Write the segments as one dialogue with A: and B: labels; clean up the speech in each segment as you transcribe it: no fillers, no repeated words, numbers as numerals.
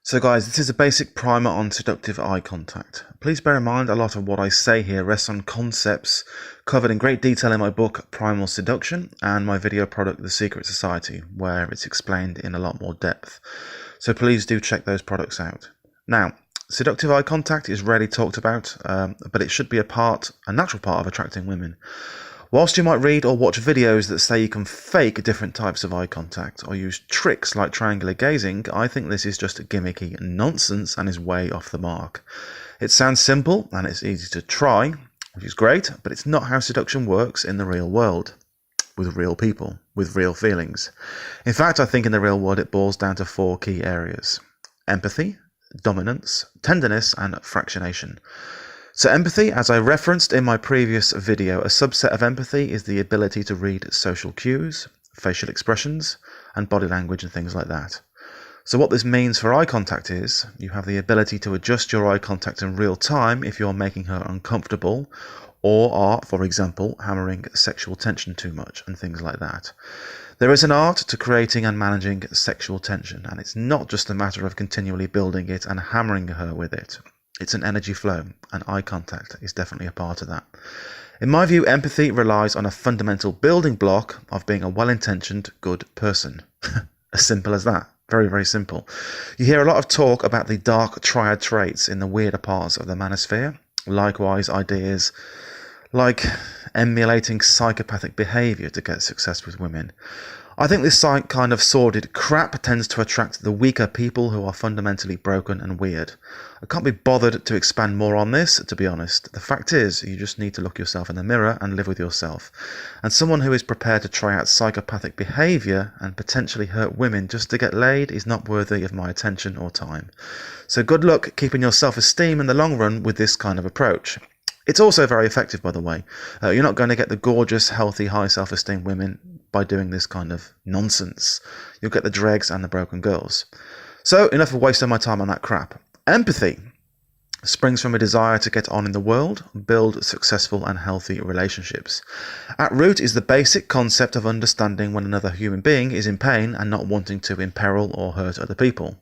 A: So guys, this is a basic primer on seductive eye contact. Please bear in mind a lot of what I say here rests on concepts covered in great detail in my book Primal Seduction and my video product The Secret Society, where it's explained in a lot more depth. So please do check those products out. Now, seductive eye contact is rarely talked about, but it should be a natural part of attracting women. Whilst you might read or watch videos that say you can fake different types of eye contact or use tricks like triangular gazing, I think this is just gimmicky nonsense and is way off the mark. It sounds simple and it's easy to try, which is great, but it's not how seduction works in the real world, with real people, with real feelings. In fact, I think in the real world it boils down to 4 key areas: empathy, dominance, tenderness, and fractionation. So empathy, as I referenced in my previous video, a subset of empathy is the ability to read social cues, facial expressions, and body language and things like that. So what this means for eye contact is you have the ability to adjust your eye contact in real time if you're making her uncomfortable or are, for example, hammering sexual tension too much and things like that. There is an art to creating and managing sexual tension, and it's not just a matter of continually building it and hammering her with it. It's an energy flow, and eye contact is definitely a part of that. In my view, empathy relies on a fundamental building block of being a well-intentioned, good person. As simple as that. Very, very simple. You hear a lot of talk about the dark triad traits in the weirder parts of the manosphere. Likewise, ideas like emulating psychopathic behaviour to get success with women. I think this kind of sordid crap tends to attract the weaker people who are fundamentally broken and weird. I can't be bothered to expand more on this, to be honest. The fact is, you just need to look yourself in the mirror and live with yourself. And someone who is prepared to try out psychopathic behaviour and potentially hurt women just to get laid is not worthy of my attention or time. So good luck keeping your self-esteem in the long run with this kind of approach. It's also very effective, by the way. You're not going to get the gorgeous, healthy, high self-esteem women by doing this kind of nonsense. You'll get the dregs and the broken girls. So, enough of wasting my time on that crap. Empathy springs from a desire to get on in the world, build successful and healthy relationships. At root is the basic concept of understanding when another human being is in pain and not wanting to imperil or hurt other people.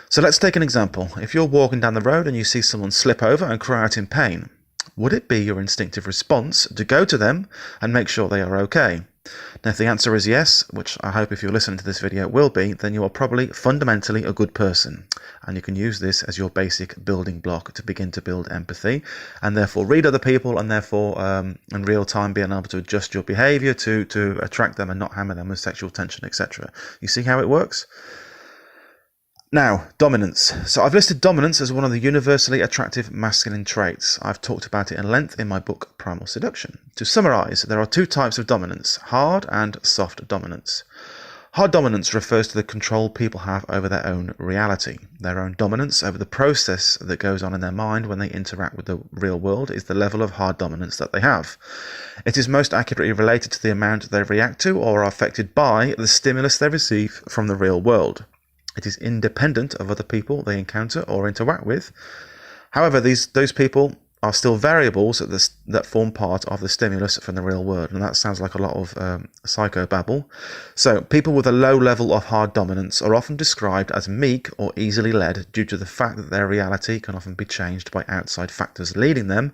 A: So let's take an example. If you're walking down the road and you see someone slip over and cry out in pain, would it be your instinctive response to go to them and make sure they are okay? Now, if the answer is yes, which I hope if you're listening to this video it will be, then you are probably fundamentally a good person. And you can use this as your basic building block to begin to build empathy and therefore read other people and therefore in real time being able to adjust your behaviour to attract them and not hammer them with sexual tension, etc. You see how it works? Now, dominance. So I've listed dominance as one of the universally attractive masculine traits. I've talked about it in length in my book Primal Seduction. To summarise, there are 2 types of dominance, hard and soft dominance. Hard dominance refers to the control people have over their own reality. Their own dominance over the process that goes on in their mind when they interact with the real world is the level of hard dominance that they have. It is most accurately related to the amount they react to or are affected by the stimulus they receive from the real world. It is independent of other people they encounter or interact with. However, those people are still variables that form part of the stimulus from the real world. And that sounds like a lot of psychobabble. So people with a low level of hard dominance are often described as meek or easily led due to the fact that their reality can often be changed by outside factors leading them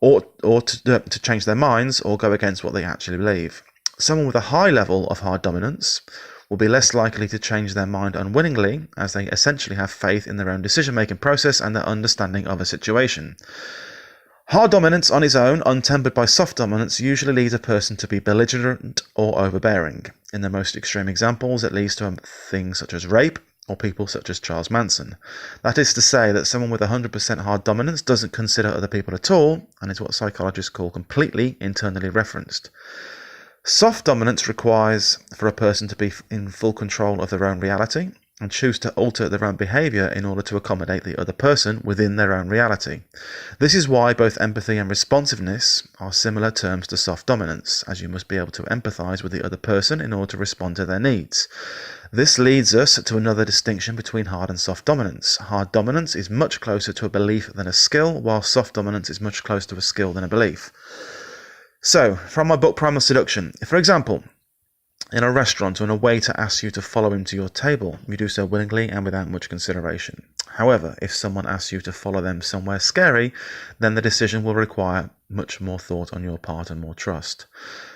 A: or to change their minds or go against what they actually believe. Someone with a high level of hard dominance will be less likely to change their mind unwittingly, as they essentially have faith in their own decision-making process and their understanding of a situation. Hard dominance on its own, untempered by soft dominance, usually leads a person to be belligerent or overbearing. In the most extreme examples, it leads to things such as rape or people such as Charles Manson. That is to say that someone with 100% hard dominance doesn't consider other people at all and is what psychologists call completely internally referenced. Soft dominance requires for a person to be in full control of their own reality and choose to alter their own behaviour in order to accommodate the other person within their own reality. This is why both empathy and responsiveness are similar terms to soft dominance, as you must be able to empathise with the other person in order to respond to their needs. This leads us to another distinction between hard and soft dominance. Hard dominance is much closer to a belief than a skill, while soft dominance is much closer to a skill than a belief. So, from my book Primal Seduction, for example, in a restaurant when a waiter asks you to follow him to your table, you do so willingly and without much consideration. However, if someone asks you to follow them somewhere scary, then the decision will require much more thought on your part and more trust.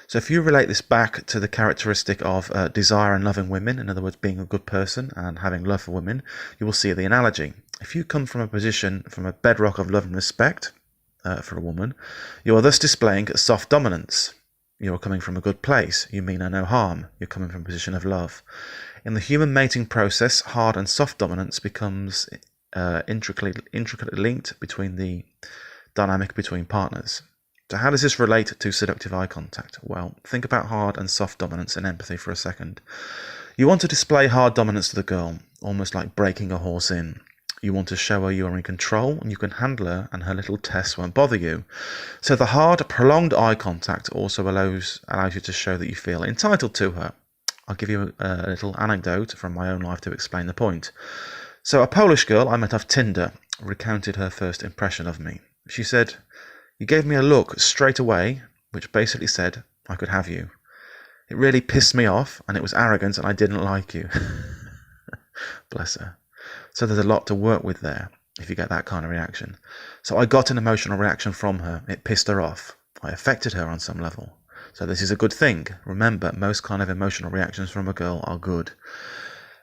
A: So if you relate this back to the characteristic of desire and loving women, in other words, being a good person and having love for women, you will see the analogy. If you come from a position, from a bedrock of love and respect for a woman, you are thus displaying soft dominance. You're coming from a good place. You mean her no harm. You're coming from a position of love. In the human mating process, hard and soft dominance becomes intricately linked between the dynamic between partners. So how does this relate to seductive eye contact? Well, think about hard and soft dominance and empathy for a second. You want to display hard dominance to the girl, almost like breaking a horse in. You want to show her you are in control and you can handle her and her little tests won't bother you. So the hard, prolonged eye contact also allows you to show that you feel entitled to her. I'll give you a little anecdote from my own life to explain the point. So a Polish girl I met off Tinder recounted her first impression of me. She said, "You gave me a look straight away, which basically said I could have you. It really pissed me off and it was arrogant and I didn't like you." Bless her. So there's a lot to work with there if you get that kind of reaction. So I got an emotional reaction from her. It pissed her off. I affected her on some level. So this is a good thing. Remember, most kind of emotional reactions from a girl are good.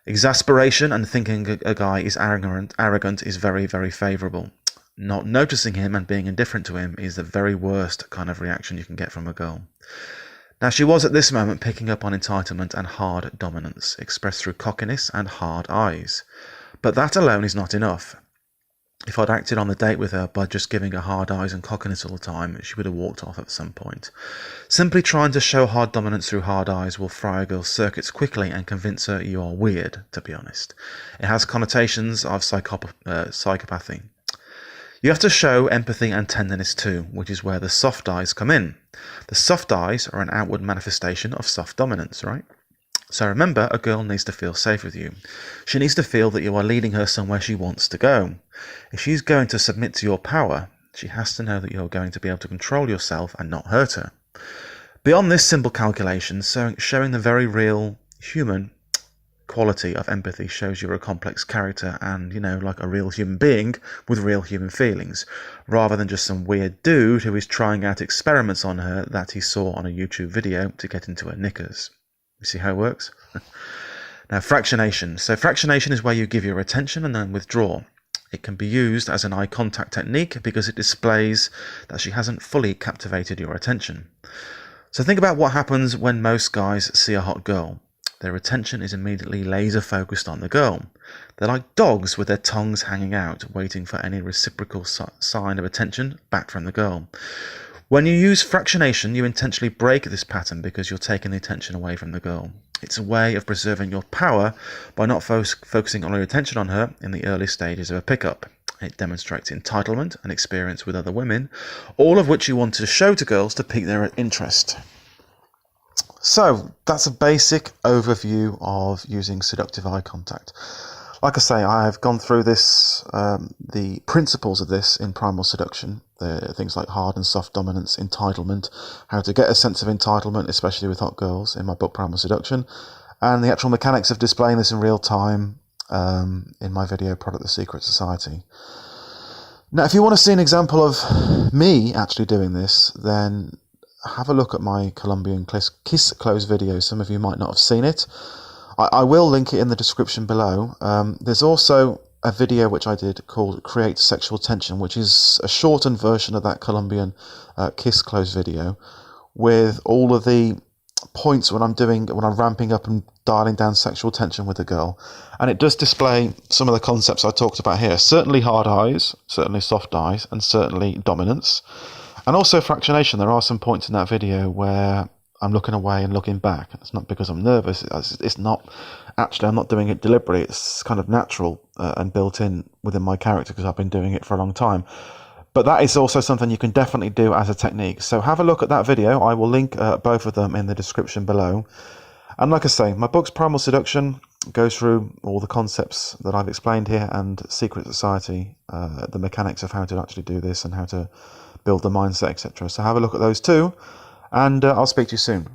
A: Exasperation and thinking a guy is arrogant is very, very favourable. Not noticing him and being indifferent to him is the very worst kind of reaction you can get from a girl. Now, she was at this moment picking up on entitlement and hard dominance, expressed through cockiness and hard eyes. But that alone is not enough. If I'd acted on the date with her by just giving her hard eyes and cockiness all the time, she would have walked off at some point. Simply trying to show hard dominance through hard eyes will fry a girl's circuits quickly and convince her you are weird, to be honest. It has connotations of psychopathy. You have to show empathy and tenderness too, which is where the soft eyes come in. The soft eyes are an outward manifestation of soft dominance, right? So remember, a girl needs to feel safe with you. She needs to feel that you are leading her somewhere she wants to go. If she's going to submit to your power, she has to know that you're going to be able to control yourself and not hurt her. Beyond this simple calculation, showing the very real human quality of empathy shows you're a complex character and, like a real human being with real human feelings, rather than just some weird dude who is trying out experiments on her that he saw on a YouTube video to get into her knickers. You see how it works? Now, fractionation. So fractionation is where you give your attention and then withdraw. It can be used as an eye contact technique because it displays that she hasn't fully captivated your attention. So think about what happens when most guys see a hot girl. Their attention is immediately laser focused on the girl. They're like dogs with their tongues hanging out, waiting for any reciprocal sign of attention back from the girl. When you use fractionation, you intentionally break this pattern because you're taking the attention away from the girl. It's a way of preserving your power by not focusing all your attention on her in the early stages of a pickup. It demonstrates entitlement and experience with other women, all of which you want to show to girls to pique their interest. So that's a basic overview of using seductive eye contact. Like I say, I have gone through this, the principles of this in Primal Seduction. Things like hard and soft dominance, entitlement, how to get a sense of entitlement, especially with hot girls, in my book Primal Seduction, and the actual mechanics of displaying this in real time in my video product The Secret Society. Now, if you want to see an example of me actually doing this, then have a look at my Colombian kiss close video. Some of you might not have seen it. I will link it in the description below. There's also a video which I did called Create Sexual Tension, which is a shortened version of that Colombian kiss close video with all of the points when I'm ramping up and dialing down sexual tension with a girl. And it does display some of the concepts I talked about here. Certainly hard eyes, certainly soft eyes, and certainly dominance. And also fractionation. There are some points in that video where I'm looking away and looking back. It's not because I'm nervous. It's not actually, I'm not doing it deliberately. It's kind of natural and built in within my character because I've been doing it for a long time. But that is also something you can definitely do as a technique. So have a look at that video. I will link both of them in the description below. And like I say, my book's Primal Seduction goes through all the concepts that I've explained here, and Secret Society, the mechanics of how to actually do this and how to build the mindset, etc. So have a look at those too. And I'll speak to you soon.